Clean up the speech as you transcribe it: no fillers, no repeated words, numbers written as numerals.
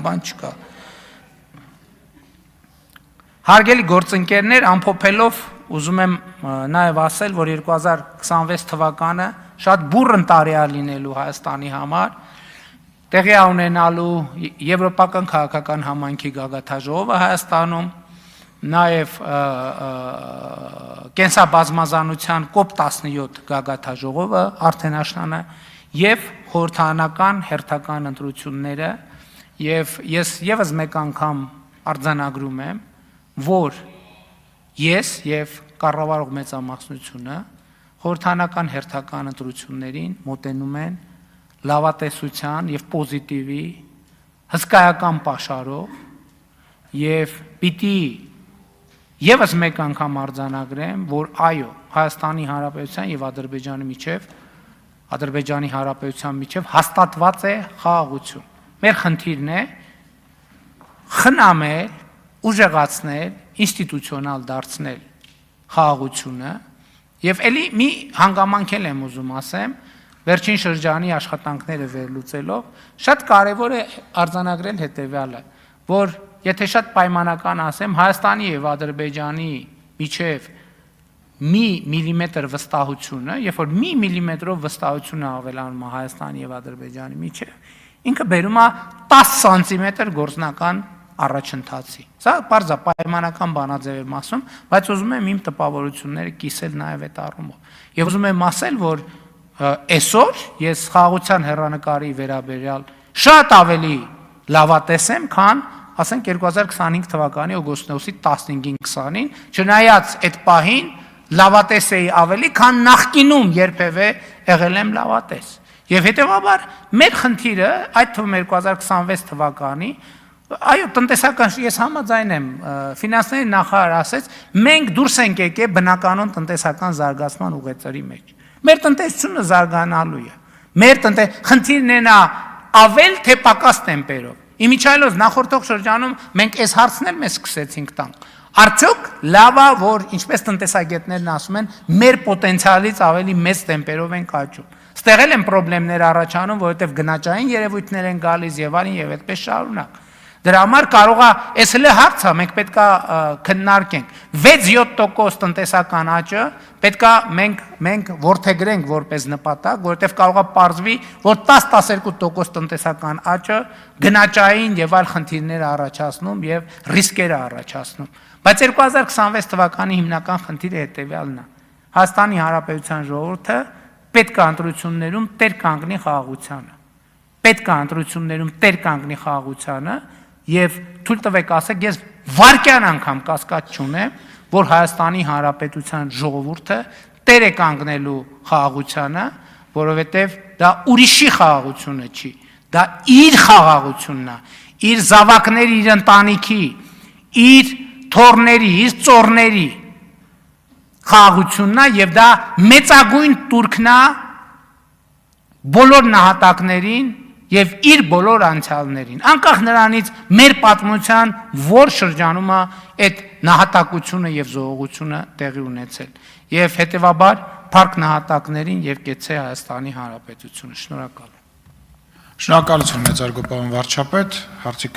բան չկա։ Հարգելի գործընկերներ, ամփոփելով ուզում եմ նաև ասել, որ 2026 թվականը շատ բուռն տարի է լինելու Հայաստանի համար, տեղի է ունենալու Եվրոպական քաղաքական համայնքի գագաթաժողովը Հայաստանում, նաև կենսաբազմազանության COP17 գագաթաժողովը արդեն աշնանը եւ խորհրդարանական հերթական ընտրությունները, եւ ես եւս մեկ անգամ արձանագրում եմ, որ ես եւ կառավարող մեծամասնությունը խորհրդարանական հերթական ընտրություններին մոտենում են լավատեսության եւ պոզիտիվի հսկայական պաշարով եւ պիտի եւս մեկ անգամ արձանագրեմ, որ այո, Հայաստանի Հանրապետության եւ Ադրբեջանի Հանրապետության միջև հաստատված է խաղաղություն։ Մեր խնդիրն է խնամել, ուժեղացնել, ինստիտուցիոնալ դարձնել խաղաղությունը եւ ելի մի հանգամանք եմ ուզում ասեմ, վերջին շրջանի աշխատանքները վերլուծելով, շատ կարեւոր է արձանագրել հետեւյալը, որ եթե շատ պայմանական ասեմ, Հայաստանի եւ Ադրբեջանի միջև մի միլիմետր վստահությունը, երբ որ մի միլիմետրով վստահությունը ավելանում է Հայաստանի եւ Ադրբեջանի միջև, ինքը բերում է 10 սանտիմետր գործնական առաջընթացի։ Սա բարձա պայմանական բանաձև եմ ասում, բայց ուզում եմ իմ տպավորությունները կիսել նաև այդ առումով։ Եվ ուզում եմ ասել, որ այսօր ես խաղաղության հեռանկարի վերաբերյալ շատ ավելի լավատես եմ, քան ասենք 2025 թվականի օգոստոսի 15-ին 20-ին, չնայած այդ պահին լավատես էի ավելի, քան նախկինում երբևէ եղել եմ լավատես։ Եվ հետևաբար մեր խնդիրը այդ թվում 2026 թվականի այո, տնտեսական ես համաձայն եմ, ֆինանսների նախարար ասեց, մենք դուրս ենք եկել բնականon տնտեսական զարգացման ուղեծրի մեջ։ Մեր տնտեսությունը զարգանալու է։ Մեր խնդիրն է նա ավել թե պակաս տեմպերով։ Իմիջիայլոց նախորդող շրջանում մենք այս հարցն էլ մեզ սկսեցինք տանք։ Արդյոք լավ է, որ ինչպես տնտեսագետներն ասում են, մեր պոտենցիալից ավելի մեծ տեմպերով ենք աճում։ Ստեղ էլ են խնդիրներ առաջանում, որովհետև գնաճային երևույթներ են գալիս եւ այլն եւ այդպես շարունակ։ Դրա համար կարող է, այս հենց հարց է, մենք պետք է քննարկենք 6-7% տնտեսական աճը պետք է մենք ворթեգրենք որպես նպատակ, որովհետև կարող է պարզվի, որ 10-12% տնտեսական աճը գնաճային եւ այլ խնդիրներ առաջացնում եւ ռիսկեր առաջացնում։ Բայց 2026 թվականի հիմնական խնդիրը հետեւյալն է. Հայաստանի Հանրապետության ժողովուրդը պետք է ընտրություններում տեր կանգնի խաղաղությանը։ Պետք է ընտրություններում տեր կանգնի խաղաղությանը եւ թույլ տվեք ասեք, ես վարկյան անգամ կասկած չունեմ, որ Հայաստանի Հանրապետության ժողովուրդը տեր է կանգնելու խաղաղությանը, որովհետեւ դա ուրիշի խաղաղությունը չի, դա իր խաղաղությունն է, իր զավակների, իր ընտանիքի, իր թորների, իր ծորների խաղաղությունն է եւ դա մեծագույն տուրքն է բոլոր նահատակներին եւ իր բոլոր անցյալներին, անկախ նրանից մեր պատմության որ շրջանում է այդ նահատակությունը եւ զոհողությունը տեղի ունեցել եւ հետեւաբար փառք նահատակներին եւ կեցե Հայաստանի Հանրապետությունը։ Շնորհակալ եմ։ Շնորհակալություն մեծարգո պարոն վարչապետ, հարցի